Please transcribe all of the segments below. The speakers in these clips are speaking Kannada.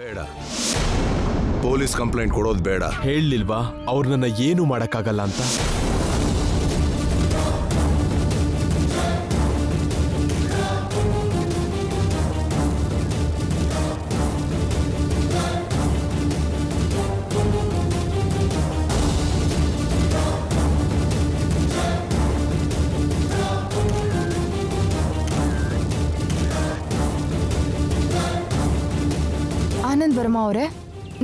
ಬೇಡ, ಪೊಲೀಸ್ ಕಂಪ್ಲೇಂಟ್ ಕೊಡೋದು ಬೇಡ. ಹೇಳಲಿಲ್ವಾ ಅವ್ರು ನನ್ನ ಏನು ಮಾಡಕ್ಕಾಗಲ್ಲ ಅಂತ? ಆನಂದ್ ವರ್ಮಾ ಅವರೇ,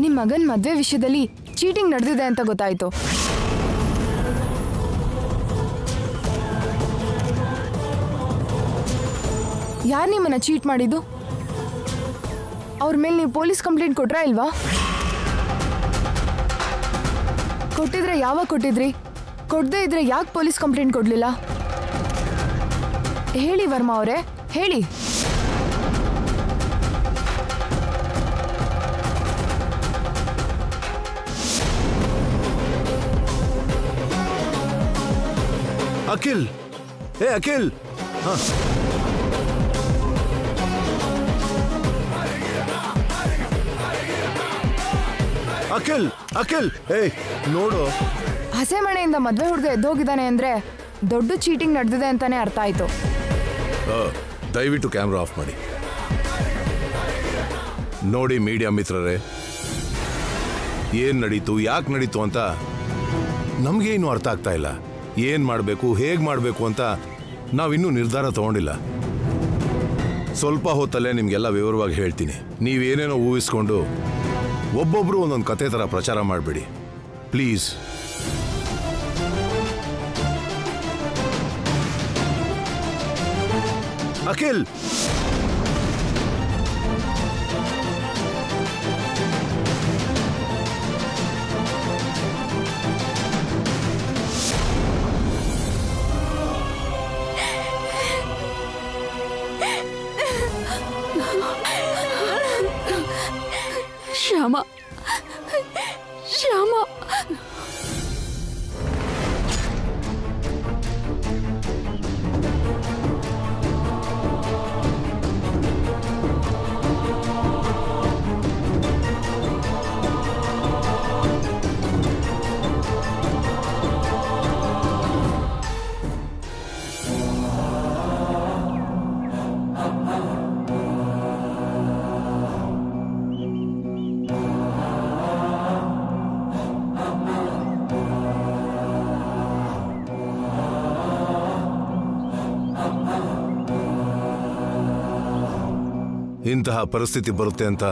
ನಿಮ್ಮ ಮಗನ ಮದುವೆ ವಿಷಯದಲ್ಲಿ ಚೀಟಿಂಗ್ ನಡೆದಿದೆ ಅಂತ ಗೊತ್ತಾಯ್ತು. ಯಾರು ನಿಮ್ಮನ್ನ ಚೀಟ್ ಮಾಡಿದ್ದು? ಅವ್ರ ಮೇಲೆ ನೀವು ಪೊಲೀಸ್ ಕಂಪ್ಲೇಂಟ್ ಕೊಟ್ರಾ ಇಲ್ವಾ? ಕೊಟ್ಟಿದ್ರೆ ಯಾವಾಗ ಕೊಟ್ಟಿದ್ರಿ? ಕೊಡದೇ ಇದ್ರೆ ಯಾಕೆ ಪೊಲೀಸ್ ಕಂಪ್ಲೇಂಟ್ ಕೊಡ್ಲಿಲ್ಲ? ಹೇಳಿ ವರ್ಮಾ ಅವರೇ, ಹೇಳಿ. ಅಖಿಲ್, ಅಖಿಲ್, ಅಖಿಲ್, ಅಖಿಲ್, ನೋಡು. ಹಸೆ ಮನೆಯಿಂದ ಮದ್ವೆ ಹುಡುಗ ಎದ್ದೋಗಿದ್ದಾನೆ ಅಂದ್ರೆ ದೊಡ್ಡ ಚೀಟಿಂಗ್ ನಡೆದಿದೆ ಅಂತಾನೆ ಅರ್ಥ ಆಯ್ತು. ದಯವಿಟ್ಟು ಕ್ಯಾಮ್ರಾ ಆಫ್ ಮಾಡಿ. ನೋಡಿ ಮೀಡಿಯಾ ಮಿತ್ರರೇ, ಏನ್ ನಡೀತು, ಯಾಕೆ ನಡೀತು ಅಂತ ನಮ್ಗೇನು ಅರ್ಥ ಆಗ್ತಾ ಇಲ್ಲ. ಏನ್ ಮಾಡಬೇಕು, ಹೇಗೆ ಮಾಡಬೇಕು ಅಂತ ನಾವಿನ್ನೂ ನಿರ್ಧಾರ ತಗೊಂಡಿಲ್ಲ. ಸ್ವಲ್ಪ ಹೊತ್ತಲ್ಲೇ ನಿಮ್ಗೆಲ್ಲ ವಿವರವಾಗಿ ಹೇಳ್ತೀನಿ. ನೀವೇನೇನೋ ಊಹಿಸ್ಕೊಂಡು ಒಬ್ಬೊಬ್ರು ಒಂದೊಂದು ಕತೆ ಥರ ಪ್ರಚಾರ ಮಾಡಬೇಡಿ ಪ್ಲೀಸ್. ಅಖಿಲ್, ಶ್ಯಾಮ, ಶ್ಯಾಮ, ಇಂತಹ ಪರಿಸ್ಥಿತಿ ಬರುತ್ತೆ ಅಂತ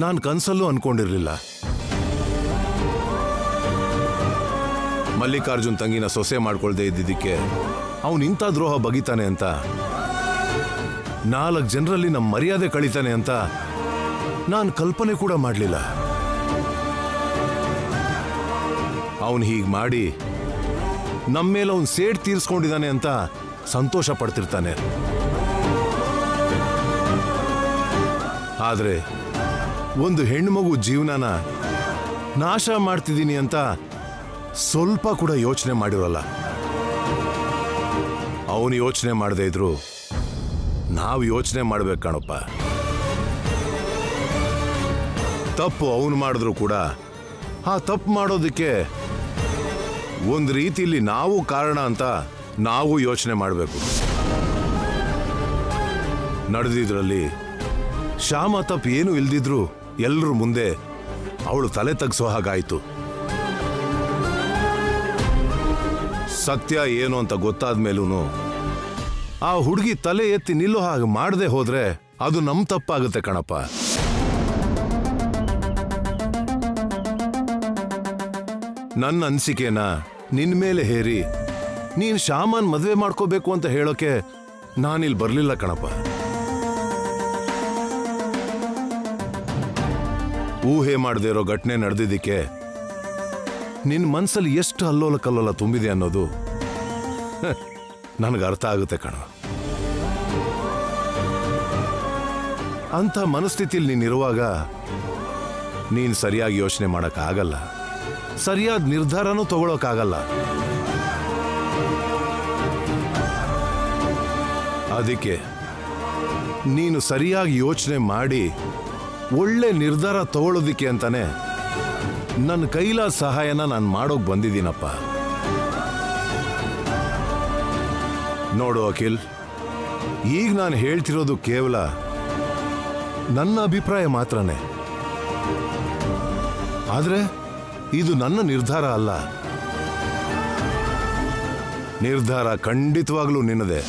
ನಾನು ಕನಸಲ್ಲೂ ಅನ್ಕೊಂಡಿರ್ಲಿಲ್ಲ. ಮಲ್ಲಿಕಾರ್ಜುನ್ ತಂಗಿನ ಸೊಸೆ ಮಾಡ್ಕೊಳ್ದೇ ಇದ್ದಿದ್ದಕ್ಕೆ ಅವನು ಇಂಥ ದ್ರೋಹ ಬಗಿತಾನೆ ಅಂತ, 4 ಜನರಲ್ಲಿ ನಮ್ಮ ಮರ್ಯಾದೆ ಕಳೀತಾನೆ ಅಂತ ನಾನು ಕಲ್ಪನೆ ಕೂಡ ಮಾಡಲಿಲ್ಲ. ಅವನು ಹೀಗೆ ಮಾಡಿ ನಮ್ಮ ಮೇಲೆ ಅವನು ಸೇಡ್ ತೀರಿಸ್ಕೊಂಡಿದ್ದಾನೆ ಅಂತ ಸಂತೋಷ ಪಡ್ತಿರ್ತಾನೆ. ಆದ್ರೆ ಒಂದು ಹೆಣ್ಮಗು ಜೀವನನ ನಾಶ ಮಾಡ್ತಿದ್ದೀನಿ ಅಂತ ಸ್ವಲ್ಪ ಕೂಡ ಯೋಚನೆ ಮಾಡಿರೋಲ್ಲ. ಅವನು ಯೋಚನೆ ಮಾಡದೇ ಇದ್ರು ನಾವು ಯೋಚನೆ ಮಾಡ್ಬೇಕು ಕಣಪ್ಪ. ತಪ್ಪು ಅವನು ಮಾಡಿದ್ರು ಕೂಡ ಆ ತಪ್ಪು ಮಾಡೋದಕ್ಕೆ ಒಂದು ರೀತಿಯಲ್ಲಿ ನಾವು ಕಾರಣ ಅಂತ ನಾವು ಯೋಚನೆ ಮಾಡಬೇಕು. ನಡೆದಿದ್ರಲ್ಲಿ ಶ್ಯಾಮ ತಪ್ಪು ಏನು ಇಲ್ದಿದ್ರು ಎಲ್ಲರೂ ಮುಂದೆ ಅವಳು ತಲೆ ತಗ್ಸೋ ಹಾಗಾಯ್ತು. ಸತ್ಯ ಏನು ಅಂತ ಗೊತ್ತಾದ ಮೇಲೂ ಆ ಹುಡುಗಿ ತಲೆ ಎತ್ತಿ ನಿಲ್ಲೋ ಹಾಗೆ ಮಾಡದೆ ಹೋದ್ರೆ ಅದು ನಮ್ ತಪ್ಪಾಗುತ್ತೆ ಕಣಪ್ಪ. ನನ್ನ ಅನಿಸಿಕೆನ ನಿನ್ ಮೇಲೆ ಹೇರಿ ನೀನ್ ಶ್ಯಾಮನ್ ಮದುವೆ ಮಾಡ್ಕೋಬೇಕು ಅಂತ ಹೇಳೋಕೆ ನಾನಿಲ್ಲಿ ಬರ್ಲಿಲ್ಲ ಕಣಪ್ಪ. ಊಹೆ ಮಾಡದೇ ಇರೋ ಘಟನೆ ನಡೆದಿದ್ದಕ್ಕೆ ನಿನ್ನ ಮನಸ್ಸಲ್ಲಿ ಎಷ್ಟು ಅಲ್ಲೋಲ ಕಲ್ಲೋಲ ತುಂಬಿದೆ ಅನ್ನೋದು ನನಗೆ ಅರ್ಥ ಆಗುತ್ತೆ ಕಣ. ಅಂಥ ಮನಸ್ಥಿತಿಯಲ್ಲಿ ನೀನಿರುವಾಗ ನೀನು ಸರಿಯಾಗಿ ಯೋಚನೆ ಮಾಡೋಕ್ಕಾಗಲ್ಲ, ಸರಿಯಾದ ನಿರ್ಧಾರನೂ ತಗೊಳ್ಳೋಕ್ಕಾಗಲ್ಲ. ಅದಕ್ಕೆ ನೀನು ಸರಿಯಾಗಿ ಯೋಚನೆ ಮಾಡಿ ಒಳ್ಳೆ ನಿರ್ಧಾರ ತಗೊಳ್ಳೋದಿಕ್ಕೆ ಅಂತಾನೆ ನನ್ನ ಕೈಲಾದ ಸಹಾಯನ ನಾನು ಮಾಡೋಕ್ ಬಂದಿದ್ದೀನಪ್ಪ. ನೋಡು ಅಖಿಲ್, ಈಗ ನಾನು ಹೇಳ್ತಿರೋದು ಕೇವಲ ನನ್ನ ಅಭಿಪ್ರಾಯ ಮಾತ್ರನೇ. ಆದ್ರೆ ಇದು ನನ್ನ ನಿರ್ಧಾರ ಅಲ್ಲ. ನಿರ್ಧಾರ ಖಂಡಿತವಾಗ್ಲೂ ನಿನ್ನದೇ.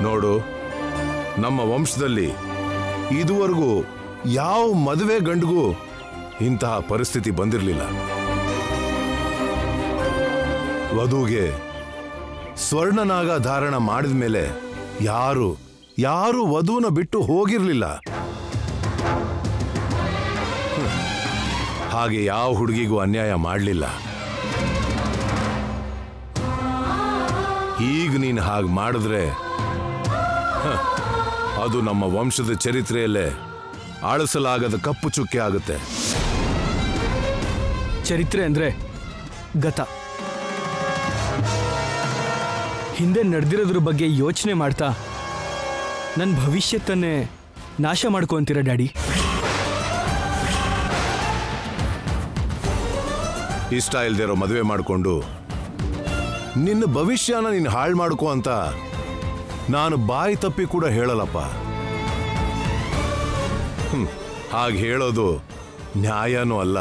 ನೋಡು, ನಮ್ಮ ವಂಶದಲ್ಲಿ ಇದುವರೆಗೂ ಯಾವ ಮದುವೆ ಗಂಡಿಗೂ ಇಂತಹ ಪರಿಸ್ಥಿತಿ ಬಂದಿರಲಿಲ್ಲ. ವಧುಗೆ ಸ್ವರ್ಣನಾಗ ಧಾರಣ ಮಾಡಿದ ಮೇಲೆ ಯಾರು ವಧುನ ಬಿಟ್ಟು ಹೋಗಿರ್ಲಿಲ್ಲ. ಹಾಗೆ ಯಾವ ಹುಡುಗಿಗೂ ಅನ್ಯಾಯ ಮಾಡಲಿಲ್ಲ. ಈಗ ನೀನು ಹಾಗೆ ಮಾಡಿದ್ರೆ ಅದು ನಮ್ಮ ವಂಶದ ಚರಿತ್ರೆಯಲ್ಲೇ ಆಳಿಸಲಾಗದ ಕಪ್ಪು ಚುಕ್ಕೆ ಆಗುತ್ತೆ. ಚರಿತ್ರೆ ಅಂದ್ರೆ ಗತ. ಹಿಂದೆ ನಡೆದಿರೋದ್ರ ಬಗ್ಗೆ ಯೋಚನೆ ಮಾಡ್ತಾ ನನ್ನ ಭವಿಷ್ಯತ್ತನ್ನೇ ನಾಶ ಮಾಡ್ಕೊಂತೀರ ಡ್ಯಾಡಿ. ಇಷ್ಟ ಇಲ್ದಿರೋ ಮದುವೆ ಮಾಡಿಕೊಂಡು ನಿನ್ನ ಭವಿಷ್ಯನ ನೀನು ಹಾಳು ಮಾಡ್ಕೋ ಅಂತ ನಾನು ಬಾಯಿ ತಪ್ಪಿ ಕೂಡ ಹೇಳಲ್ಲಪ್ಪ. ಹಾಗೆ ಹೇಳೋದು ನ್ಯಾಯನೂ ಅಲ್ಲ.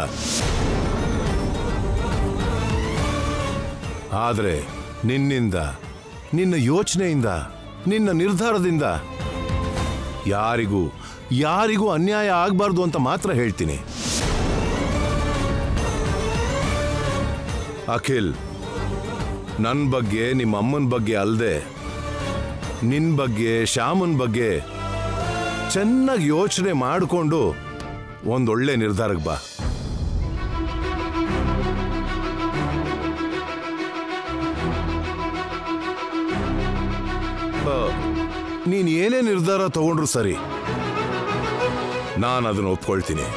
ಆದರೆ ನಿನ್ನಿಂದ, ನಿನ್ನ ಯೋಚನೆಯಿಂದ, ನಿನ್ನ ನಿರ್ಧಾರದಿಂದ ಯಾರಿಗೂ ಅನ್ಯಾಯ ಆಗಬಾರ್ದು ಅಂತ ಮಾತ್ರ ಹೇಳ್ತೀನಿ. ಅಖಿಲ್, ನನ್ನ ಬಗ್ಗೆ, ನಿಮ್ಮ ಅಮ್ಮನ ಬಗ್ಗೆ ಅಲ್ಲದೆ ನಿನ್ನ ಬಗ್ಗೆ, ಶ್ಯಾಮನ್ ಬಗ್ಗೆ ಚೆನ್ನಾಗಿ ಯೋಚನೆ ಮಾಡಿಕೊಂಡು ಒಂದೊಳ್ಳೆ ನಿರ್ಧಾರಕ್ಕೆ ಬಾ. ನೀನು ಏನೇ ನಿರ್ಧಾರ ತಗೊಂಡ್ರು ಸರಿ, ನಾನು ಅದನ್ನು ಒಪ್ಕೊಳ್ತೀನಿ.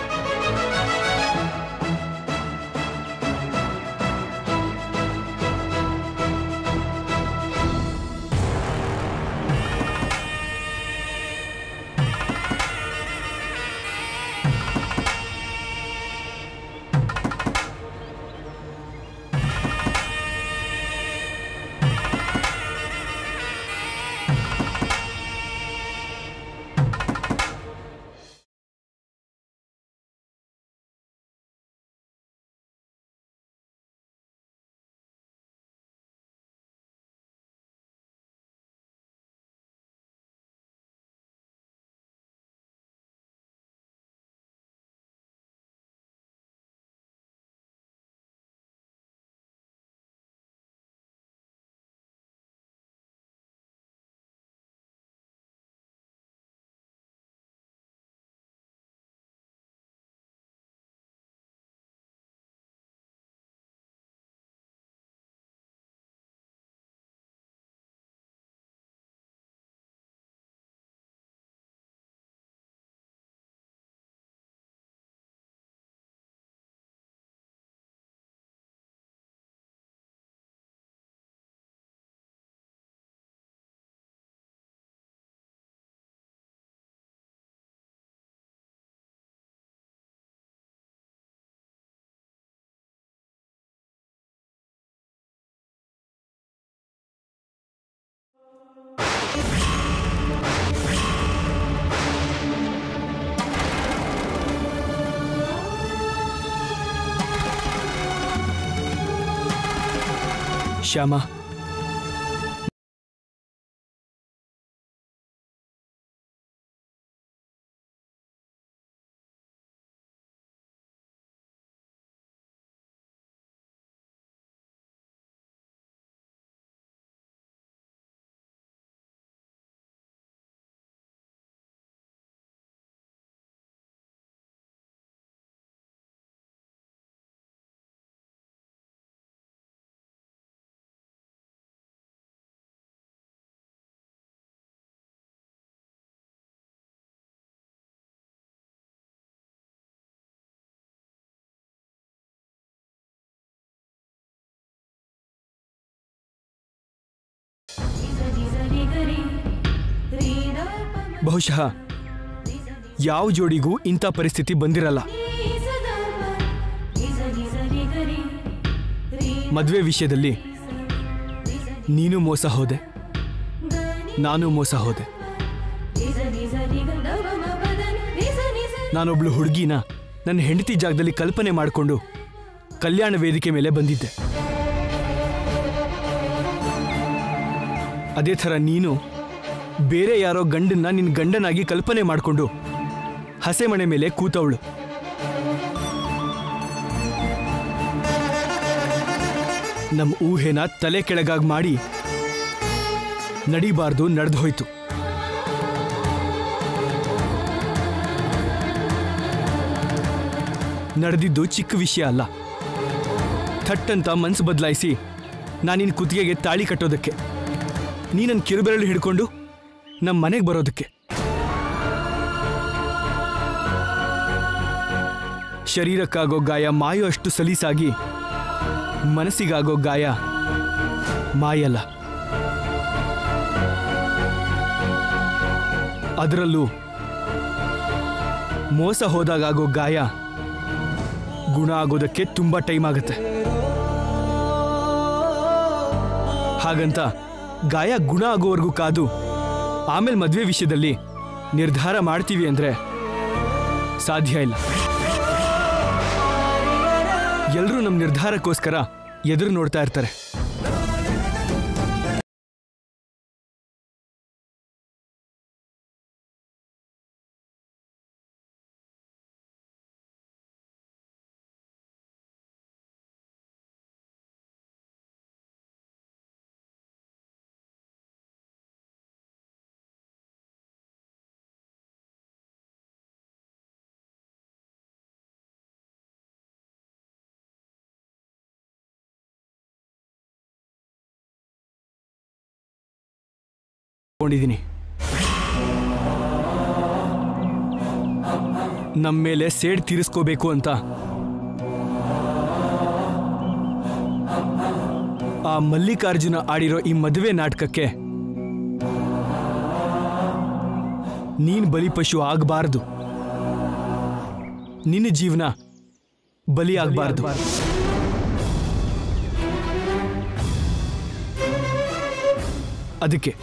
ಶ್ಯಾಮ, ಬಹುಶಃ ಯಾವ ಜೋಡಿಗೂ ಇಂಥ ಪರಿಸ್ಥಿತಿ ಬಂದಿರಲ್ಲ. ಮದುವೆ ವಿಷಯದಲ್ಲಿ ನೀನು ಮೋಸ ಹೋದೆ, ನಾನು ಮೋಸ ಹೋದೆ. ನಾನೊಬ್ಳು ಹುಡುಗಿನ ನನ್ನ ಹೆಂಡತಿ ಜಾಗದಲ್ಲಿ ಕಲ್ಪನೆ ಮಾಡಿಕೊಂಡು ಕಲ್ಯಾಣ ವೇದಿಕೆ ಮೇಲೆ ಬಂದಿದ್ದೆ. ಅದೇ ಥರ ನೀನು ಬೇರೆ ಯಾರೋ ಗಂಡನ್ನ ನಿನ್ನ ಗಂಡನಾಗಿ ಕಲ್ಪನೆ ಮಾಡಿಕೊಂಡು ಹಸೆಮಣೆ ಮೇಲೆ ಕೂತವಳು. ನಮ್ಮ ಊಹೆನ ತಲೆ ಕೆಳಗಾಗಿ ಮಾಡಿ ನಡಿಬಾರ್ದು ನಡೆದು ಹೋಯ್ತು. ನಡೆದಿದ್ದು ಚಿಕ್ಕ ವಿಷಯ ಅಲ್ಲ. ಥಟ್ಟಂತ ಮನ್ಸು ಬದಲಾಯಿಸಿ ನಾನಿನ್ ಕುತ್ತಿಗೆಗೆ ತಾಳಿ ಕಟ್ಟೋದಕ್ಕೆ, ನೀ ನನ್ನ ಕಿರುಬೆರಳು ಹಿಡ್ಕೊಂಡು ನಮ್ಮ ಮನೆಗೆ ಬರೋದಕ್ಕೆ. ಶರೀರಕ್ಕಾಗೋ ಗಾಯ ಮಾಯೋ ಅಷ್ಟು ಸಲೀಸಾಗಿ ಮನಸ್ಸಿಗಾಗೋ ಗಾಯ ಮಾಯಲ್ಲ. ಅದರಲ್ಲೂ ಮೋಸ ಹೋದಾಗೋ ಗಾಯ ಗುಣ ಆಗೋದಕ್ಕೆ ತುಂಬಾ ಟೈಮ್ ಆಗುತ್ತೆ. ಹಾಗಂತ ಗಾಯ ಗುಣ ಆಗೋವರೆಗೂ ಕಾದು ಆಮೇಲೆ ಮದುವೆ ವಿಷಯದಲ್ಲಿ ನಿರ್ಧಾರ ಮಾಡ್ತೀವಿ ಅಂದ್ರೆ ಸಾಧ್ಯ ಇಲ್ಲ. ಎಲ್ಲರೂ ನಮ್ಮ ನಿರ್ಧಾರಕ್ಕೋಸ್ಕರ ಎದುರು ನೋಡ್ತಾ ಇರ್ತಾರೆ. ನಮ್ಮ ಮೇಲೆ ಸೇಡ್ ತೀರಿಸ್ಕೋಬೇಕು ಅಂತ ಆ ಮಲ್ಲಿಕಾರ್ಜುನ ಆಡಿರೋ ಈ ಮದುವೆ ನಾಟಕಕ್ಕೆ ನೀನ್ ಬಲಿಪಶು ಆಗಬಾರ್ದು. ನಿನ್ನ ಜೀವನ ಬಲಿ ಆಗಬಾರ್ದು. ಅದಕ್ಕೆ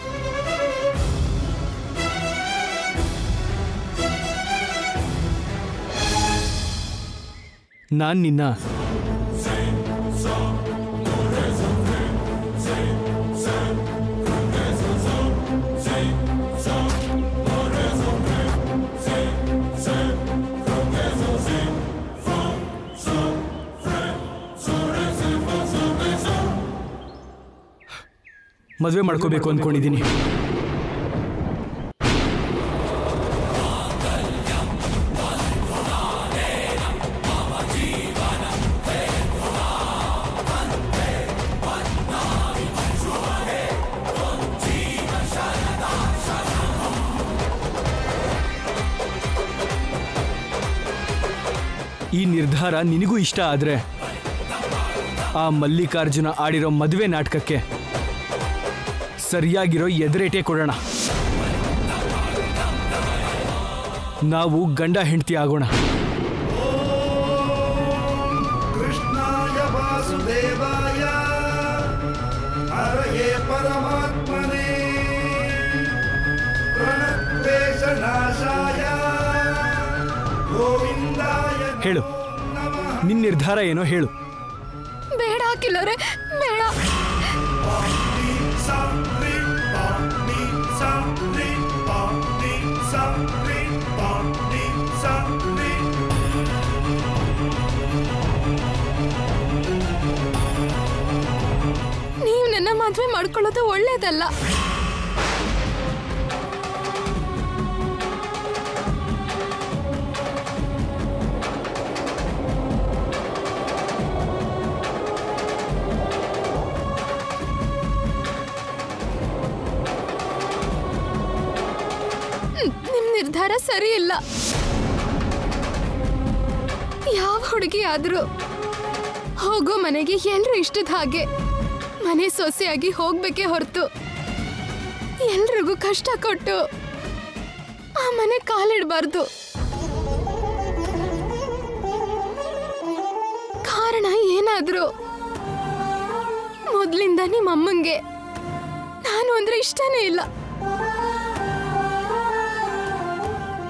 ನಾನು ನಿನ್ನ ಮದುವೆ ಮಾಡ್ಕೋಬೇಕು ಅಂದ್ಕೊಂಡಿದ್ದೀನಿ. ಈ ನಿರ್ಧಾರ ನಿನಗೂ ಇಷ್ಟ ಆದ್ರೆ ಆ ಮಲ್ಲಿಕಾರ್ಜುನ ಆಡಿರೋ ಮದುವೆ ನಾಟಕಕ್ಕೆ ಸರಿಯಾಗಿರೋ ಎದುರೇಟೆ ಕೊಡೋಣ. ನಾವು ಗಂಡ ಹೆಂಡತಿ ಆಗೋಣ. ಕೃಷ್ಣಾಯ ವಾಸುದೇವಾಯ ಹರಯೇ ಪರಮಾತ್ಮನೇ ಪ್ರಣತ್ವೇಷನಾಶಾಯ ಗೋವಿಂದಾಯ. ಹೇಳು, ನಿನ್ನ ನಿರ್ಧಾರ ಏನೋ ಹೇಳು. ಬೇಡ ಕಿಲ್ಲರೆ, ಬೇಡ. ನೀವು ನನ್ನ ಮದುವೆ ಮಾಡ್ಕೊಳ್ಳೋದು ಒಳ್ಳೇದಲ್ಲ. ನಿಮ್ ನಿರ್ಧಾರ ಸರಿ ಇಲ್ಲ. ಯಾವ ಹುಡುಗಿ ಆದ್ರೂ ಹೋಗೋ ಮನೆಗೆ ಎಲ್ರು ಇಷ್ಟದ ಹಾಗೆ ಮನೆ ಸೊಸೆಯಾಗಿ ಹೋಗ್ಬೇಕೇ ಹೊರತು ಎಲ್ರಿಗೂ ಕಷ್ಟ ಕೊಟ್ಟು ಆ ಮನೆ ಕಾಲಿಡಬಾರ್ದು. ಕಾರಣ ಏನಾದ್ರು ಮೊದ್ಲಿಂದ ನಿಮ್ಮ ಅಮ್ಮಂಗೆ ನಾನು ಅಂದ್ರೆ ಇಷ್ಟನೇ ಇಲ್ಲ.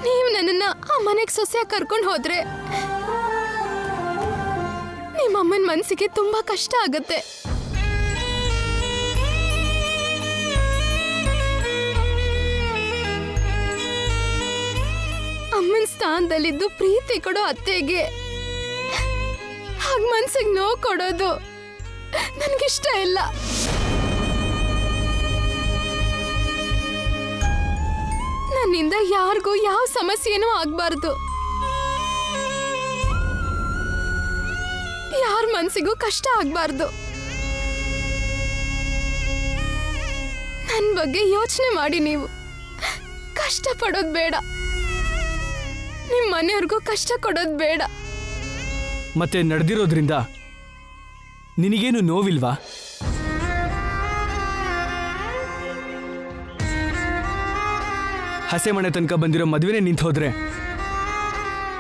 ನೀವು ನನ್ನನ್ನ ಆ ಮನೆಗೆ ಸೊಸೆಯಾಗಿ ಕರ್ಕೊಂಡು ಹೋದ್ರೆ ನಿಮ್ಮ ಅಮ್ಮನ ಮನಸ್ಸಿಗೆ ತುಂಬಾ ಕಷ್ಟ ಆಗತ್ತೆ. ಅಮ್ಮನ ಸ್ಥಾನದಲ್ಲಿದ್ದು ಪ್ರೀತಿ ಕೊಡೋ ಅತ್ತೆಗೆ ಹಾಗೆ ಮನ್ಸಿಗೆ ನೋವು ಕೊಡೋದು ನನಗಿಷ್ಟ ಇಲ್ಲ. ನನ್ನಿಂದ ಯಾರಿಗೂ ಯಾವ ಸಮಸ್ಯೆನೂ ಆಗ್ಬಾರ್ದು. ಯಾರ ಮನ್ಸಿಗೂ ಕಷ್ಟ ಆಗ್ಬಾರ್ದು. ನನ್ನ ಬಗ್ಗೆ ಯೋಚನೆ ಮಾಡಿ. ನೀವು ಕಷ್ಟ ಪಡೋದು ಬೇಡ. ನಿಮ್ಮ ಮನೆಯವ್ರಿಗೂ ಕಷ್ಟ ಕೊಡೋದು ಬೇಡ. ಮತ್ತೆ ನಡೆದಿರೋದ್ರಿಂದ ನಿನಗೇನು ನೋವಿಲ್ವಾ? ಹಸೆ ಮನೆ ತನಕ ಬಂದಿರೋ ಮದುವೆನೇ ನಿಂತು ಹೋದ್ರೆ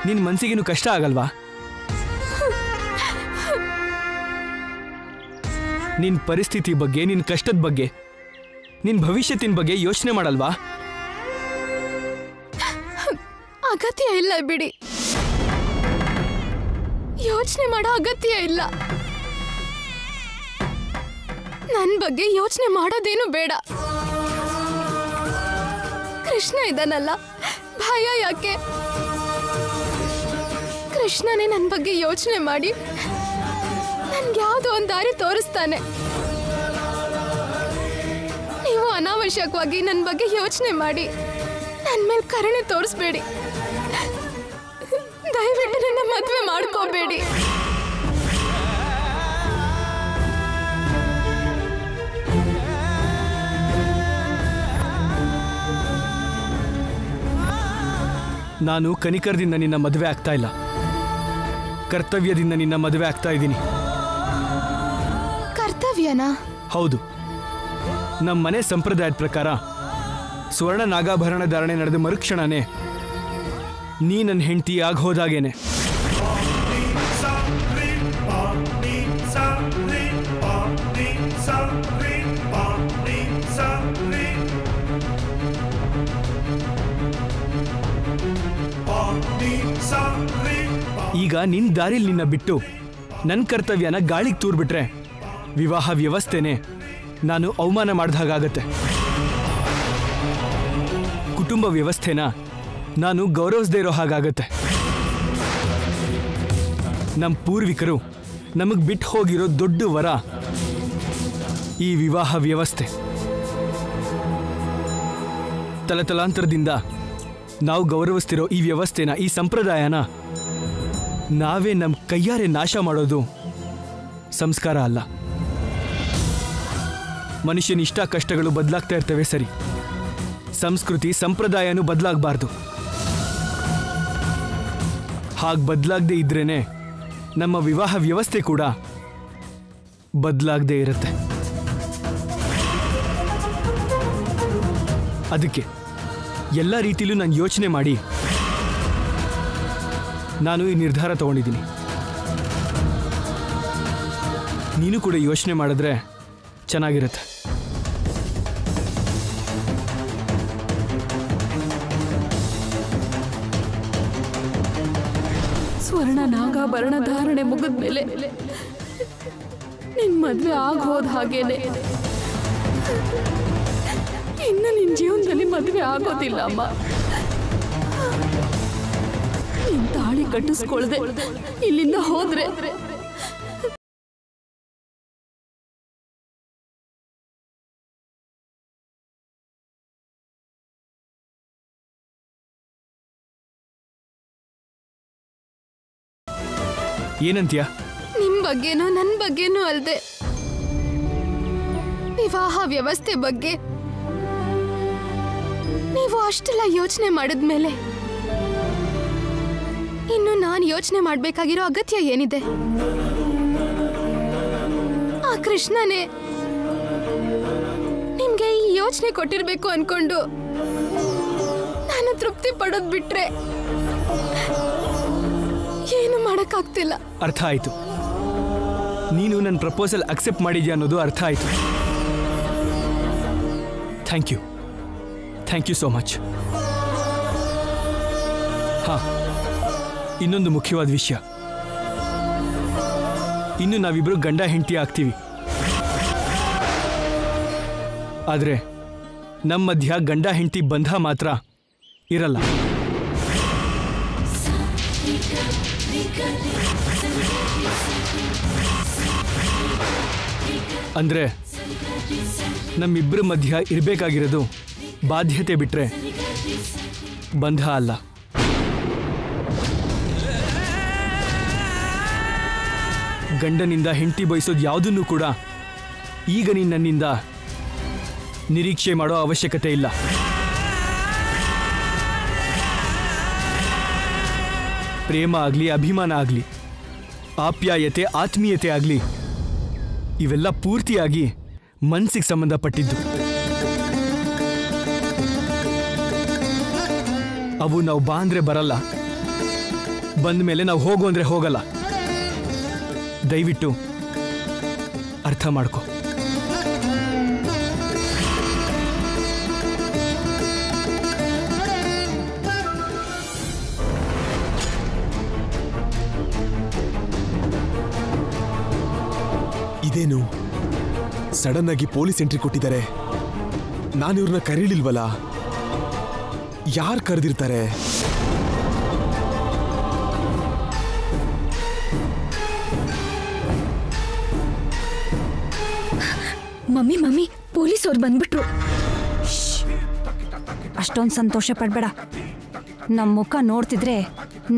ನಿನ್ನ ಮನಸ್ಸಿಗೇನು ಕಷ್ಟ ಆಗಲ್ವಾ? ನಿನ್ನ ಪರಿಸ್ಥಿತಿ ಬಗ್ಗೆ, ನಿನ್ನ ಕಷ್ಟದ ಬಗ್ಗೆ, ನಿನ್ನ ಭವಿಷ್ಯತ್ತಿನ ಬಗ್ಗೆ ಯೋಚನೆ ಮಾಡಲ್ವಾ? ಅಗತ್ಯ ಇಲ್ಲ ಬಿಡಿ. ಯೋಚನೆ ಮಾಡೋ ಅಗತ್ಯ ಇಲ್ಲ. ನನ್ನ ಬಗ್ಗೆ ಯೋಚನೆ ಮಾಡೋದೇನು ಬೇಡ. ಕೃಷ್ಣ ಇದ್ದಾನಲ್ಲ, ಭಯ ಯಾಕೆ? ಕೃಷ್ಣನೇ ನನ್ನ ಬಗ್ಗೆ ಯೋಚನೆ ಮಾಡಿ ನನ್ಗೆ ಯಾವುದೋ ಒಂದು ದಾರಿ ತೋರಿಸ್ತಾನೆ. ನೀವು ಅನಾವಶ್ಯಕವಾಗಿ ನನ್ನ ಬಗ್ಗೆ ಯೋಚನೆ ಮಾಡಿ ನನ್ನ ಮೇಲೆ ಕರುಣೆ ತೋರಿಸ್ಬೇಡಿ. ದಯವಿಟ್ಟು ನನ್ನ ಮದುವೆ ಮಾಡ್ಕೋಬೇಡಿ. ನಾನು ಕನಿಕರದಿಂದ ನಿನ್ನ ಮದುವೆ ಆಗ್ತಾ ಇಲ್ಲ, ಕರ್ತವ್ಯದಿಂದ ನಿನ್ನ ಮದುವೆ ಆಗ್ತಾ ಇದ್ದೀನಿ. ಕರ್ತವ್ಯನಾ? ಹೌದು. ನಮ್ಮ ಮನೆ ಸಂಪ್ರದಾಯದ ಪ್ರಕಾರ ಸ್ವರ್ಣ ನಾಗಾಭರಣ ಧಾರಣೆ ನಡೆದ ಮರುಕ್ಷಣನೇ ನೀ ನನ್ನ ಹೆಂಡತಿ ಆಗ ಹೋದಾಗೇನೆ. ಈಗ ನಿನ್ನ ದಾರಿಲಿ ನಿನ್ನ ಬಿಟ್ಟು ನನ್ನ ಕರ್ತವ್ಯನ ಗಾಳಿಗೆ ತೂರ್ಬಿಟ್ರೆ ವಿವಾಹ ವ್ಯವಸ್ಥೆನೇ ನಾನು ಅವಮಾನ ಮಾಡಿದ ಹಾಗಾಗತ್ತೆ. ಕುಟುಂಬ ವ್ಯವಸ್ಥೆನ ನಾನು ಗೌರವಿಸದೇ ಇರೋ ಹಾಗಾಗತ್ತೆ. ನಮ್ಮ ಪೂರ್ವಿಕರು ನಮಗೆ ಬಿಟ್ಟು ಹೋಗಿರೋ ದೊಡ್ಡ ವರ ಈ ವಿವಾಹ ವ್ಯವಸ್ಥೆ. ತಲತಲಾಂತರದಿಂದ ನಾವು ಗೌರವಿಸ್ತಿರೋ ಈ ವ್ಯವಸ್ಥೆನ, ಈ ಸಂಪ್ರದಾಯನ ನಾವೇ ನಮ್ಮ ಕೈಯಾರೆ ನಾಶ ಮಾಡೋದು ಸಂಸ್ಕಾರ ಅಲ್ಲ. ಮನುಷ್ಯನ ಇಷ್ಟ ಕಷ್ಟಗಳು ಬದಲಾಗ್ತಾ ಇರ್ತವೆ ಸರಿ, ಸಂಸ್ಕೃತಿ ಸಂಪ್ರದಾಯನೂ ಬದಲಾಗಬಾರ್ದು. ಹಾಗೆ ಬದಲಾಗದೇ ಇದ್ರೇನೆ ನಮ್ಮ ವಿವಾಹ ವ್ಯವಸ್ಥೆ ಕೂಡ ಬದಲಾಗದೇ ಇರುತ್ತೆ. ಅದಕ್ಕೆ ಎಲ್ಲ ರೀತಿಲೂ ನಾನು ಯೋಚನೆ ಮಾಡಿ ನಾನು ಈ ನಿರ್ಧಾರ ತಗೊಂಡಿದ್ದೀನಿ. ನೀನು ಕೂಡ ಯೋಚನೆ ಮಾಡಿದ್ರೆ ಚೆನ್ನಾಗಿರುತ್ತೆ. ಸ್ವರ್ಣ ನಾಗಾಭರಣ ಧಾರಣೆ ಮುಗಿದ್ಮೇಲೆ ನಿನ್ ಮದ್ವೆ ಆಗೋದ್ ಹಾಗೇನೆ. ಇನ್ನು ನಿನ್ ಜೀವನದಲ್ಲಿ ಮದ್ವೆ ಆಗೋದಿಲ್ಲ ಅಮ್ಮ. ನೀನ್ ತಾಳಿ ಕಟ್ಟಿಸ್ಕೊಳ್ದೆ ಇಲ್ಲಿಂದ ಹೋದ್ರೆ ಏನಂತೀಯ? ನಿಮ್ ಬಗ್ಗೆನೂ ನನ್ನ ಬಗ್ಗೆನೂ ಅಲ್ದೆ ವಿವಾಹ ವ್ಯವಸ್ಥೆ ಬಗ್ಗೆ ನೀವು ಅಷ್ಟೆಲ್ಲ ಯೋಚನೆ ಮಾಡಿದ್ಮೇಲೆ ಇನ್ನು ನಾನು ಯೋಚನೆ ಮಾಡ್ಬೇಕಾಗಿರೋ ಅಗತ್ಯ ಏನಿದೆ? ಆ ಕೃಷ್ಣನೇ ನಿಮ್ಗೆ ಈ ಯೋಚನೆ ಕೊಟ್ಟಿರ್ಬೇಕು ಅನ್ಕೊಂಡು ನಾನು ತೃಪ್ತಿ ಪಡೋದ್ ಬಿಟ್ರೆ ಏನು ಮಾಡಕ್ಕಾಗ್ತಿಲ್ಲ. ಅರ್ಥ ಆಯ್ತು. ನೀನು ನನ್ನ ಪ್ರಪೋಸಲ್ ಅಕ್ಸೆಪ್ಟ್ ಮಾಡಿದ್ಯಾ ಅನ್ನೋದು ಅರ್ಥ ಆಯ್ತು. Thank you so much. ಹಾ, ಇನ್ನೊಂದು ಮುಖ್ಯವಾದ ವಿಷಯ. ಇನ್ನು ನಾವಿಬ್ರು ಗಂಡ ಹೆಂಡತಿ ಆಗ್ತೀವಿ. ಆದರೆ ನಮ್ಮ ಮಧ್ಯ ಗಂಡ ಹೆಂಡತಿ ಬಂಧ ಮಾತ್ರ ಇರಲ್ಲ. ಅಂದ್ರೆ ನಮ್ಮಿಬ್ಬರ ಮಧ್ಯ ಇರಬೇಕಾಗಿರೋದು ಬಾಧ್ಯತೆ ಬಿಟ್ರೆ ಬಂಧ ಅಲ್ಲ. ಗಂಡನಿಂದ ಹೆಂಡತಿ ಬಯಸೋದು ಯಾವುದನ್ನು ಕೂಡ ಈಗ ನೀನು ನನ್ನಿಂದ ನಿರೀಕ್ಷೆ ಮಾಡೋ ಅವಶ್ಯಕತೆ ಇಲ್ಲ. ಪ್ರೇಮ ಆಗಲಿ, ಅಭಿಮಾನ ಆಗಲಿ, ಆಪ್ಯಾಯತೆ, ಆತ್ಮೀಯತೆ ಆಗಲಿ, ಇವೆಲ್ಲ ಪೂರ್ತಿಯಾಗಿ ಮನಸ್ಸಿಗೆ ಸಂಬಂಧಪಟ್ಟಿದ್ದು. ಅವು ನಾವು ಬಾ ಅಂದ್ರೆ ಬರಲ್ಲ, ಬಂದ ಮೇಲೆ ನಾವು ಹೋಗು ಅಂದ್ರೆ ಹೋಗಲ್ಲ. ದಯವಿಟ್ಟು ಅರ್ಥ ಮಾಡ್ಕೊ. ಇದೇನು ಸಡನ್ ಆಗಿ ಪೊಲೀಸ್ ಎಂಟ್ರಿ ಕೊಟ್ಟಿದ್ದಾರೆ? ನಾನು ಇವ್ರನ್ನ ಕರೀಲಿಲ್ವಲ್ಲ? ಯಾರು ಕರೆದಿರ್ತಾರೆ? ಮಮ್ಮಿ ಪೊಲೀಸ್ ಅವ್ರು ಬಂದ್ಬಿಟ್ರು. ಅಷ್ಟೊಂದು ಸಂತೋಷ ಪಡ್ಬೇಡ. ನಮ್ಮ ಮುಖ ನೋಡ್ತಿದ್ರೆ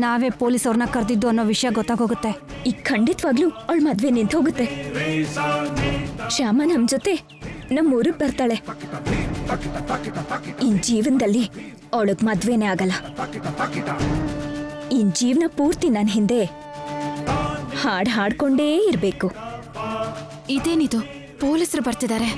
ನಾವೇ ಪೊಲೀಸ್ ಅವ್ರನ್ನ ಕರೆದಿದ್ದು ಅನ್ನೋ ವಿಷಯ ಗೊತ್ತಾಗೋಗುತ್ತೆ. ಈಗ ಖಂಡಿತವಾಗ್ಲೂ ಅವಳ ಮದ್ವೆ ನಿಂತು ಹೋಗುತ್ತೆ. ಶ್ಯಾಮ ನಮ್ ಜೊತೆ ನಮ್ಮ ಊರಿಗೆ ಬರ್ತಾಳೆ. ಇನ್ ಜೀವನದಲ್ಲಿ ಅವಳಗ್ ಮದ್ವೆನೇ ಆಗಲ್ಲ. ಇನ್ ಜೀವನ ಪೂರ್ತಿ ನನ್ನ ಹಿಂದೆ ಹಾಡ್ಕೊಂಡೇ ಇರ್ಬೇಕು. ಇದೇನಿದು, ಪೊಲೀಸರು ಬರ್ತಿದ್ದಾರೆ.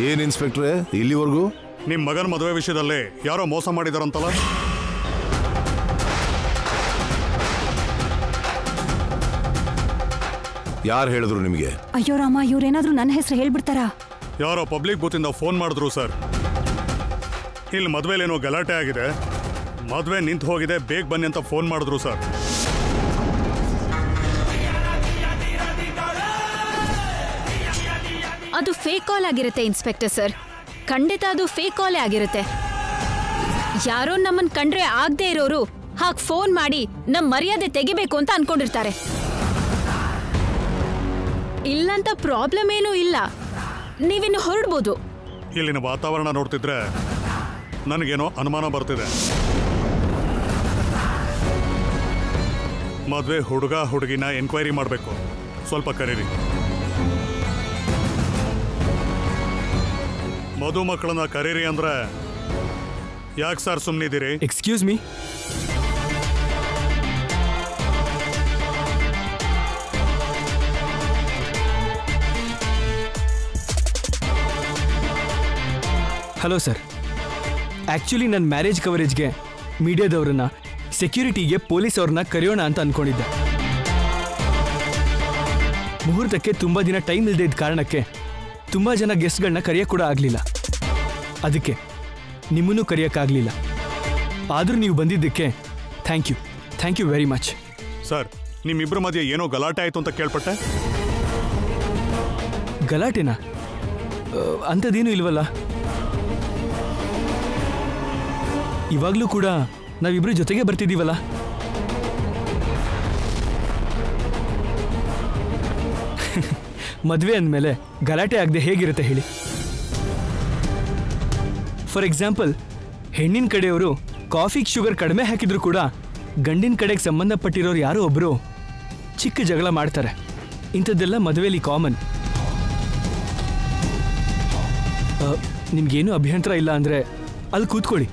ಏನ್ ಇನ್ಸ್ಪೆಕ್ಟ್ರೆ, ಇಲ್ಲಿವರೆಗೂ ನಿಮ್ ಮಗನ ಮದುವೆ ವಿಷಯದಲ್ಲಿ ಯಾರೋ ಮೋಸ ಮಾಡಿದಾರಂತಲ್ಲ? ಯಾರು ಹೇಳಿದ್ರು ನಿಮಗೆ? ಅಯ್ಯೋ ರಾಮ, ಇವ್ರೇನಾದ್ರೂ ನನ್ನ ಹೆಸರು ಹೇಳ್ಬಿಡ್ತಾರಾ? ಯಾರೋ ಪಬ್ಲಿಕ್ ಬೂತಿಂದ ಫೋನ್ ಮಾಡಿದ್ರು ಸರ್. ಇಲ್ಲಿ ಮದುವೆಲೇನೋ ಗಲಾಟೆ ಆಗಿದೆ, ಮದುವೆ ನಿಂತು ಹೋಗಿದೆ, ಬೇಗ ಬನ್ನಿ ಅಂತ ಫೋನ್ ಮಾಡಿದ್ರು ಸರ್. ಅದು ಫೇಕ್ ಕಾಲ್ ಆಗಿರುತ್ತೆ ಇನ್ಸ್ಪೆಕ್ಟರ್ ಸರ್. ಖಂಡಿತ ಅದು ಫೇಕ್ ಕಾಲೇ ಆಗಿರುತ್ತೆ. ಯಾರೋ ನಮ್ಮನ್ ಕಂಡ್ರೆ ಆಗದೆ ಇರೋರು ಹಾಗೆ ಫೋನ್ ಮಾಡಿ ನಮ್ಮ ಮರ್ಯಾದೆ ತೆಗಿಬೇಕು ಅಂತ ಅನ್ಕೊಂಡಿರ್ತಾರೆ. ಇಲ್ಲಂತ ಪ್ರಾಬ್ಲಮ್ ಏನೂ ಇಲ್ಲ, ನೀವಿನ್ನು ಹೊರಡ್ಬೋದು. ಇಲ್ಲಿನ ವಾತಾವರಣ ನೋಡ್ತಿದ್ರೆ ನನಗೇನೋ ಅನುಮಾನ ಬರ್ತಿದೆ. ಮದುವೆ ಹುಡುಗ ಹುಡುಗಿನ ಎನ್ಕ್ವೈರಿ ಮಾಡಬೇಕು. ಸ್ವಲ್ಪ ಕರೀರಿ. ಮದುಮಕ್ಕಳನ್ನ ಕರೀರಿ ಅಂದ್ರೆ ಯಾಕೆ ಸರ್ ಸುಮ್ಮನಿದ್ದೀರಿ? Excuse me. Hello sir, actually ನನ್ನ ಮ್ಯಾರೇಜ್ ಕವರೇಜ್ಗೆ ಮೀಡಿಯಾದವ್ರನ್ನ, ಸೆಕ್ಯೂರಿಟಿಗೆ ಪೊಲೀಸ್ ಅವ್ರನ್ನ ಕರೆಯೋಣ ಅಂತ ಅಂದ್ಕೊಂಡಿದ್ದೆ. ಮುಹೂರ್ತಕ್ಕೆ ತುಂಬ ದಿನ ಟೈಮ್ ಇಲ್ಲದೆ ಇದ್ದ ಕಾರಣಕ್ಕೆ ತುಂಬ ಜನ ಗೆಸ್ಟ್ಗಳನ್ನ ಕರೆಯೋಕ್ಕೆ ಕೂಡ ಆಗಲಿಲ್ಲ. ಅದಕ್ಕೆ ನಿಮ್ಮನ್ನು ಕರೆಯೋಕ್ಕಾಗಲಿಲ್ಲ. ಆದರೂ ನೀವು ಬಂದಿದ್ದಕ್ಕೆ thank you very much. Sir, ನಿಮ್ಮಿಬ್ಬರ ಮಧ್ಯೆ ಏನೋ ಗಲಾಟೆ ಆಯಿತು ಅಂತ ಕೇಳ್ಪಟ್ಟೆ. ಗಲಾಟೆನಾ? ಅಂಥದ್ದೇನೂ ಇಲ್ವಲ್ಲ. ಇವಾಗಲೂ ಕೂಡ ನಾವಿಬ್ರು ಜೊತೆಗೆ ಬರ್ತಿದ್ದೀವಲ್ಲ. ಮದುವೆ ಅಂದಮೇಲೆ ಗಲಾಟೆ ಆಗದೆ ಹೇಗಿರುತ್ತೆ ಹೇಳಿ? ಫಾರ್ ಎಕ್ಸಾಂಪಲ್, ಹೆಣ್ಣಿನ ಕಡೆಯವರು ಕಾಫಿಗೆ ಶುಗರ್ ಕಡಿಮೆ ಹಾಕಿದ್ರು ಕೂಡ ಗಂಡಿನ ಕಡೆಗೆ ಸಂಬಂಧಪಟ್ಟಿರೋರು ಯಾರೋ ಒಬ್ಬರು ಚಿಕ್ಕ ಜಗಳ ಮಾಡ್ತಾರೆ. ಇಂಥದ್ದೆಲ್ಲ ಮದುವೆಯಲ್ಲಿ ಕಾಮನ್. ನಿಮ್ಗೇನು ಅಭ್ಯಂತರ ಇಲ್ಲ ಅಂದರೆ ಅಲ್ಲಿ ಕೂತ್ಕೊಳ್ಳಿ.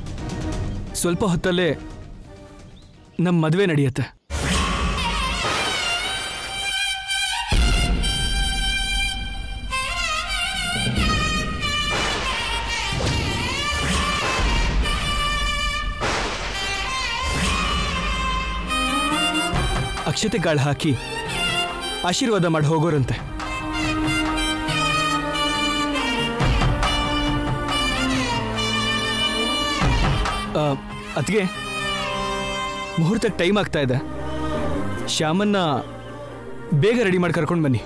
ಸ್ವಲ್ಪ ಹೊತ್ತಲ್ಲೇ ನಮ್ಮ ಮದುವೆ ನಡೆಯುತ್ತೆ. ಅಕ್ಷತೆ ಕಾಳು ಹಾಕಿ ಆಶೀರ್ವಾದ ಮಾಡಿ ಹೋಗೋರಂತೆ. ಅದಕ್ಕೆ ಮುಹೂರ್ತಕ್ಕೆ ಟೈಮ್ ಆಗ್ತಾ ಇದೆ. ಶ್ಯಾಮನ್ನ ಬೇಗ ರೆಡಿ ಮಾಡಿ ಕರ್ಕೊಂಡು ಬನ್ನಿ.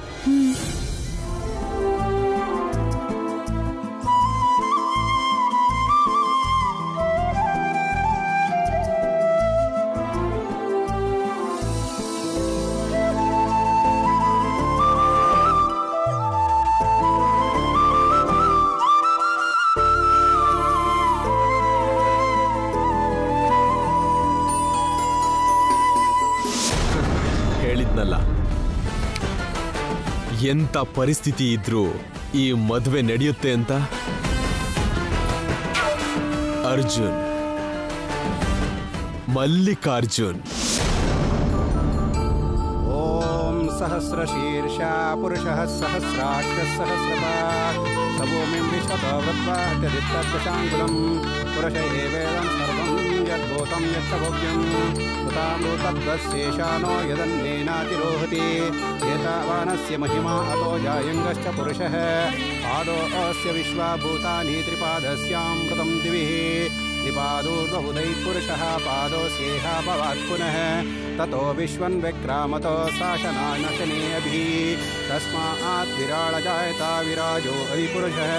ಹೇಳಿದ್ನಲ್ಲ, ಎಂಥ ಪರಿಸ್ಥಿತಿ ಇದ್ರೂ ಈ ಮದುವೆ ನಡೆಯುತ್ತೆ ಅಂತ. ಅರ್ಜುನ್, ಮಲ್ಲಿಕಾರ್ಜುನ್. ಓಂ ಸಹಸ್ರಶೀರ್ಷ ಪುರುಷಃ ಸಹಸ್ರಾಕ್ಷ ಸಹಸ್ರಪಾತ್ ಸಭೂಮಿಂ ವಿಶ್ವತೋ ವೃತ್ವಾ ಅತ್ಯಧಿಕಶಾಂಗುಲಂ ಪುರುಷ ಏವೇದಂ ಸರ್ವಂ ಯದ್ಭೂತಂ ಯಚ್ಚ ಭೋಗ್ಯಂ ತದ್ವಶೇಷಾನೋ ಯದನ್ನೇನಾತಿರೋಹತಿ ಏತಾವಾನಸ್ಯ ಮಹಿಮಾ ಅತೋ ಜಾಯಂಗಶ್ಚ ಪುರುಷಃ ಪಾದೋ ಅಸ್ಯ ವಿಶ್ವಭೂತಾನಿ ತ್ರಿಪಾದಸ್ಯಾಮೃತಂ ದಿವಿಃ ತ್ರಿಪಾದೂರ್ಧ್ವಬುಧೈ ಪುರುಷಃ ಪಾದೋಸ್ಯೇಹ ಭವಾತ್ ಪುನಃ ತತೋ ವಿಶ್ವನ್ ವಿಕ್ರಾಮತೋ ಶಾಸನಾನಶನೇ ಅಭಿ ತಸ್ಮಾತ್ ವಿರಾಳ ಜಾಯತ ವಿರಾಜೋ ಅಧಿಪುರುಷಃ.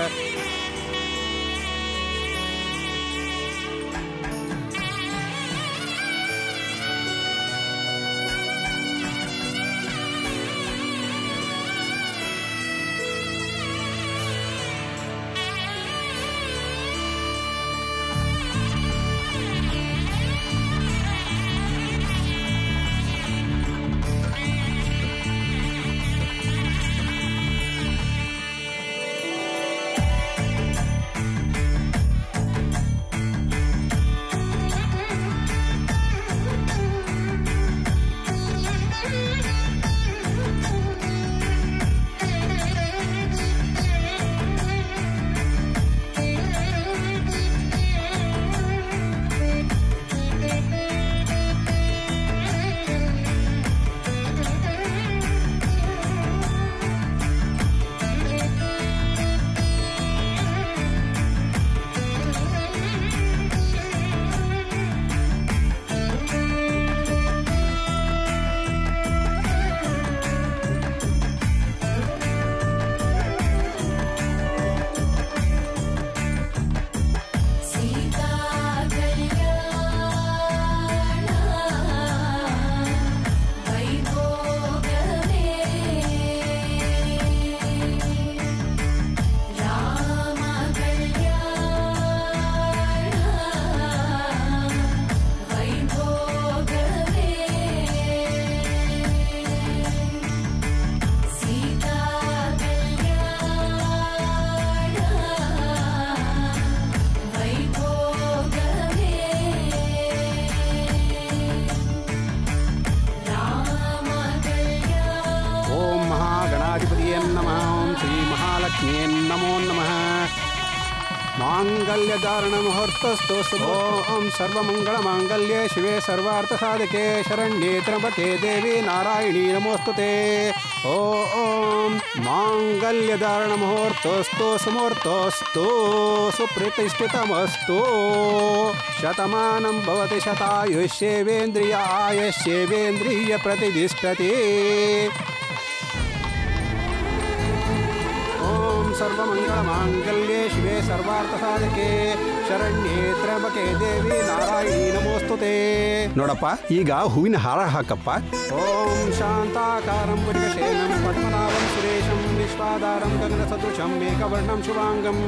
मांगल्यधारणमुहूर्तस्तु शुभोऽहं सर्वमंगलमांगल्ये शिवे सर्वार्थसाधके शरण्ये त्र्यंबके देवी नारायणी नमोस्तुते. ओम मांगल्यधारणमुहूर्तस्तु सुमुहूर्तस्तु सुप्रतिष्ठितमस्तु. शतमानं भवति शतायुष्येवेन्द्रिय प्रतिष्ठति. सर्वमंगलमांगल्ये शिवे सर्वार्थसाधके ಶರಣ್ಯೇ ತ್ರ್ಯಂಬಕೆ ದೇವಿ ನಾರಾಯಣಿ ನಮೋಸ್ತುತೆ. ನೋಡಪ್ಪ, ಈಗ ಹೂವಿನ ಹಾರ ಹಾಕಪ್ಪ. ಓಂ ಶಾಂತಾಕಾರಂ ಪುರಿಕಶೇನಂ ಪದ್ಮನಾಭಂ ಸುರೇಶಂ ವಿಶ್ವಾಧಾರಂ ಗಗನ ಸದೃಶಂ ಮೇಘವರ್ಣಂ ಶುಭಾಂಗಂ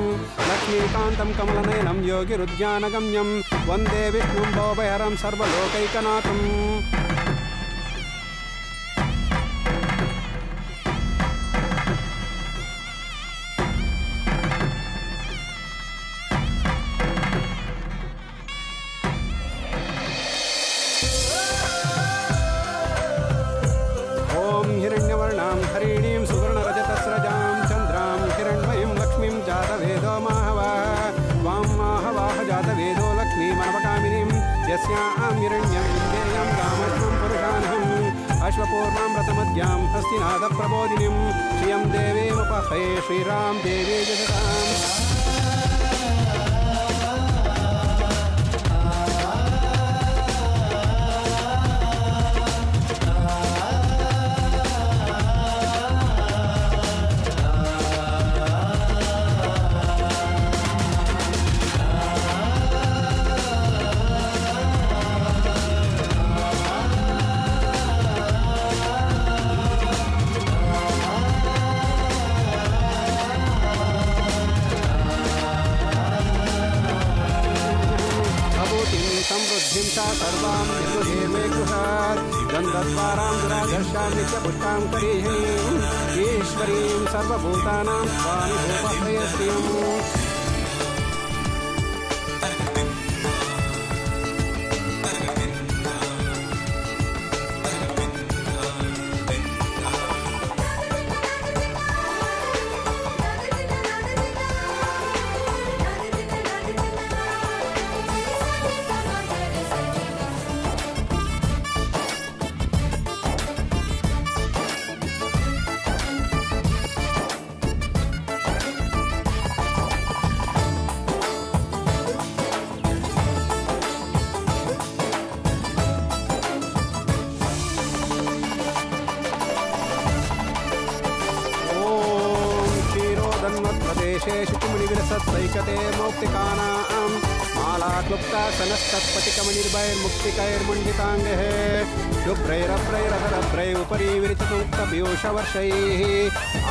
ಲಕ್ಷ್ಮೀಕಾಂತಂ ಕಮಲನಯನಂ ಯೋಗಿರುದ್ಯಾನಗಮ್ಯಂ ವಂದೇ ವಿಷ್ಣುಂ ಭವಭಯಹರಂ ಸರ್ವಲೋಕೈಕನಾಥಂ. हरिणीं सुवर्णरजतस्रजां चन्द्रां हिरण्मयीं लक्ष्मीं जातवेदो माहवाः त्वां माहवाह जातवेदो लक्ष्मीमनवकामिनीं यस्यां हिरण्यं विद्येयं कामश्व अश्वपूर्णामृतमद्यां हस्तिनादप्रबोधिनीं श्रियं देवीमुपहये श्रीराम देवी जगताम् समृद्धिं च सर्वां निर्वृहे मे गृहात् गन्धद्वारां दुराधर्षां नित्यपुष्टां करीहिणीं ईश्वरीं सर्वभूतानां स्वामिभूपहयश्रियम् शुचिमुनिविरसत्सैकते मौक्तिकानां मालाक्लुप्तासनस्तत्पटिकमनिर्भैर्मुक्तिकैर्मण्डिताङ्गैः शुभ्रैरभ्रैरहरभ्रै उपरि विरचितोक्तपीयूषवर्षैः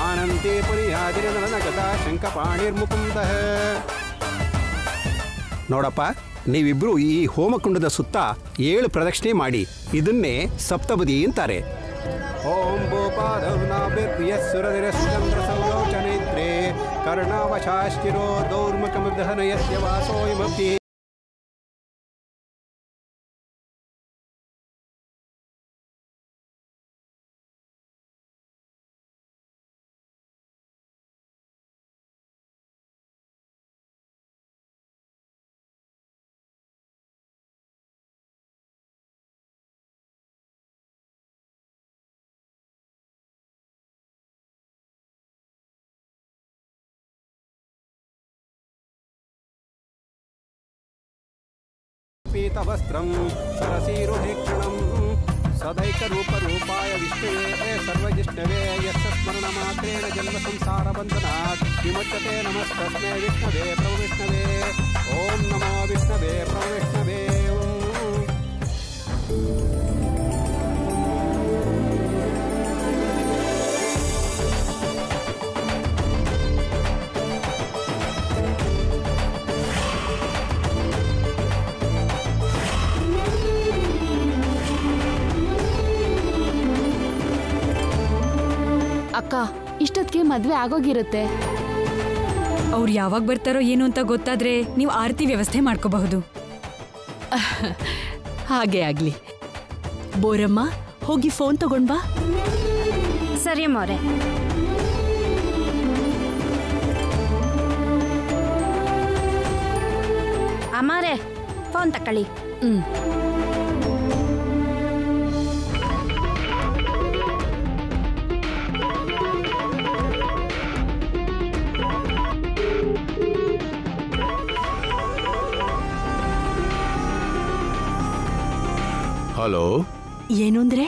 आनन्दी पुनियादिरनगदा ಶಂಖಪಾಣಿರ್ಮುಕುಂದಃ. ನೋಡಪ್ಪ, ನೀವಿಬ್ರು ಈ ಹೋಮಕುಂಡದ ಸುತ್ತ 7 ಪ್ರದಕ್ಷಿಣೆ ಮಾಡಿ. ಇದನ್ನೇ ಸಪ್ತಪದಿ ಅಂತಾರೆ. ಓಂ ಭೂಪಾದೌನಾಭಿರ್ಯಸ್ಸುರದಿರಶ್ಚಂದ್ರಸೌಲೋಚನೇತ್ರೇ ಕರ್ಣಾವಶಾಶ್ಚಿರೋ ದೌರ್ಮಕಮಬ್ಧನಯಸ್ಯ ವಾಸೋಯಮಬ್ಧಿ. पीतवस्त्रं सरसीरुहेक्षणं सदैकरूपरूपाय विष्णवे सर्वजिष्णवे यस्य स्मरणमात्रेण जन्मसंसारबन्धनात् विमुच्यते. नमस्तस्मै विष्णवे प्रभुविष्णवे. ॐ नमो विष्णवे प्रभुविष्णवे. ಅಕ್ಕ, ಇಷ್ಟೊತ್ತಿಗೆ ಮದ್ವೆ ಆಗೋಗಿರುತ್ತೆ. ಅವ್ರು ಯಾವಾಗ ಬರ್ತಾರೋ ಏನು ಅಂತ ಗೊತ್ತಾದ್ರೆ ನೀವು ಆರತಿ ವ್ಯವಸ್ಥೆ ಮಾಡ್ಕೋಬಹುದು. ಹಾಗೆ ಆಗ್ಲಿ. ಬೋರಮ್ಮ, ಹೋಗಿ ಫೋನ್ ತಗೊಂಡ್ ಬಾ. ಸರಿ ಮೋರೆ. ಅಮ್ಮಾರೆ, ಫೋನ್ ತಕೊಳ್ಳಿ. ಹಲೋ. ಏನು ಅಂದ್ರೆ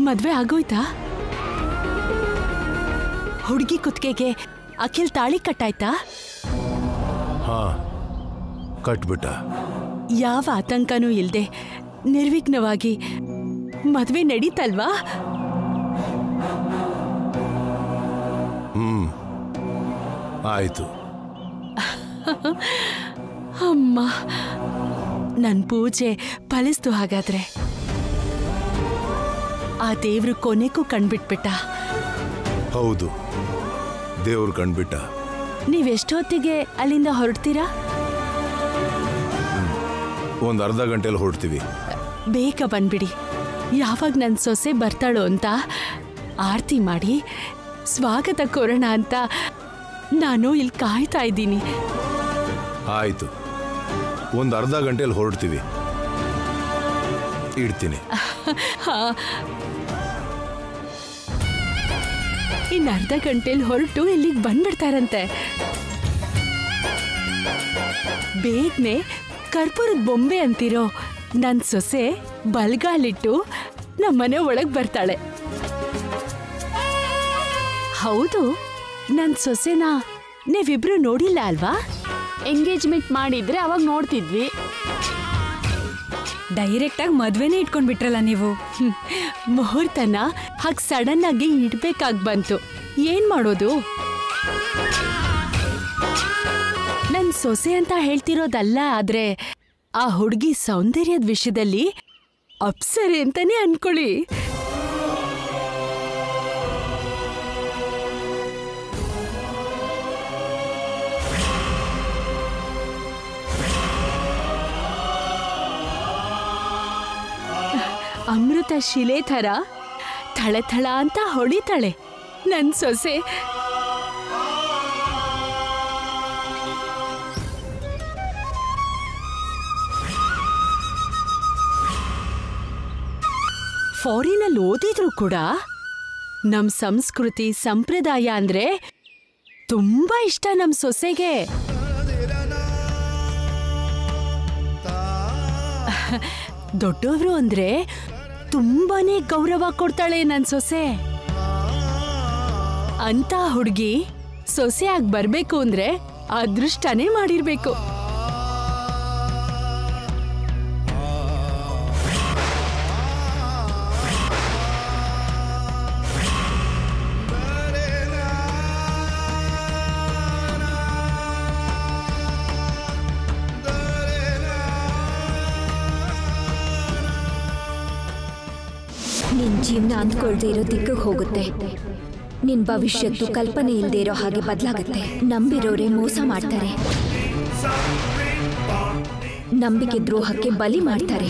ಮದ್ವೆ ಆಗೋಯ್ತಾ? ಹುಡುಗಿ ಕುತ್ತಿಗೆಗೆ ಅಖಿಲ್ ತಾಳಿ ಕಟ್ಟಾಯ್ತಾ? ಹಾ, ಕಟ್ಬಿಟ್ಟ. ಯಾವ ಆತಂಕನೂ ಇಲ್ದೆ ನಿರ್ವಿಘ್ನವಾಗಿ ಮದ್ವೆ ನಡೀತಲ್ವಾ? ಆಯ್ತು. ಅಮ್ಮ, ನನ್ ಪೂಜೆ ಫಲಿಸ್ತು. ಹಾಗಾದ್ರೆ ಆ ದೇವ್ರು ಕೊನೆಗೂ ಕಣ್ಬಿಟ್ಬಿಟ್ಟ. ಹೌದು, ದೇವ್ರು ಕಣ್ಬಿಟ್ಟ. ನೀವೆಷ್ಟೊತ್ತಿಗೆ ಅಲ್ಲಿಂದ ಹೊರಡ್ತೀರಾ? ಒಂದು ಅರ್ಧ ಗಂಟೆಯಲ್ಲಿ ಹೊರಡ್ತೀವಿ. ಬೇಗ ಬಂದ್ಬಿಡಿ. ಯಾವಾಗ ನನ್ನ ಸೊಸೆ ಬರ್ತಾಳೋ ಅಂತ ಆರತಿ ಮಾಡಿ ಸ್ವಾಗತ ಕೋರೋಣ ಅಂತ ನಾನು ಇಲ್ಲಿ ಕಾಯ್ತಾ ಇದ್ದೀನಿ. ಆಯ್ತು, ಒಂದು ಅರ್ಧ ಗಂಟೆಯಲ್ಲಿ ಹೊರಡ್ತೀವಿ. ಇಡ್ತೀನಿ. ಇನ್ನು ಅರ್ಧ ಗಂಟೆಲಿ ಹೊರಟು ಇಲ್ಲಿಗೆ ಬಂದ್ಬಿಡ್ತಾರಂತೆ. ಬೇಗನೆ ಕರ್ಪೂರದ ಬೊಂಬೆ ಅಂತಿರೋ ನನ್ನ ಸೊಸೆ ಬಲ್ಗಾಲಿಟ್ಟು ನಮ್ಮನೆ ಒಳಗೆ ಬರ್ತಾಳೆ. ಹೌದು, ನನ್ನ ಸೊಸೆನಾ ನೀವಿಬ್ರು ನೋಡಿಲ್ಲ ಅಲ್ವಾ? ಎಂಗೇಜ್ಮೆಂಟ್ ಮಾಡಿದ್ರೆ ಅವಾಗ ನೋಡ್ತಿದ್ವಿ. ಡೈರೆಕ್ಟಾಗಿ ಮದುವೆನೇ ಇಟ್ಕೊಂಡ್ಬಿಟ್ರಲ್ಲ ನೀವು. ಮುಹೂರ್ತನ ಹಾಗೆ ಸಡನ್ ಆಗಿ ಇಡ್ಬೇಕಾಗಿ ಬಂತು. ಏನ್ ಮಾಡೋದು? ನನ್ ಸೊಸೆ ಅಂತ ಹೇಳ್ತಿರೋದಲ್ಲ, ಆದ್ರೆ ಆ ಹುಡುಗಿ ಸೌಂದರ್ಯದ ವಿಷಯದಲ್ಲಿ ಅಪ್ಸರೆ ಅಂತಾನೆ ಅನ್ಕೊಳ್ಳಿ. ಅಮೃತ ಶಿಲೆ ಥರ ಥಳ ಅಂತ ಹೊಳಿತಾಳೆ ನನ್ ಸೊಸೆ. ಫಾರಿನಲ್ಲಿ ಓದಿದ್ರು ಕೂಡ ನಮ್ ಸಂಸ್ಕೃತಿ ಸಂಪ್ರದಾಯ ಅಂದ್ರೆ ತುಂಬಾ ಇಷ್ಟ ನಮ್ ಸೊಸೆಗೆ. ದೊಡ್ಡವರು ಅಂದ್ರೆ ತುಂಬಾನೇ ಗೌರವ ಕೊಡ್ತಾಳೆ ನನ್ ಸೊಸೆ. ಅಂತ ಹುಡುಗಿ ಸೊಸೆ ಆಗಿ ಬರ್ಬೇಕು ಅಂದ್ರೆ ಅದೃಷ್ಟನೇ ಮಾಡಿರ್ಬೇಕು. ನಿನ್ ಜೀವನ ಅಂದ್ಕೊಳ್ದೇ ಇರೋ ದಿಕ್ಕಿಗೆ ಹೋಗುತ್ತೆ. ನಿನ್ ಭವಿಷ್ಯತ್ತು ಕಲ್ಪನೆ ಇಲ್ಲದೆ ಇರೋ ಹಾಗೆ ಬದಲಾಗುತ್ತೆ. ನಂಬಿರೋರೇ ಮೋಸ ಮಾಡ್ತಾರೆ, ನಂಬಿಕೆ ದ್ರೋಹಕ್ಕೆ ಬಲಿ ಮಾಡ್ತಾರೆ.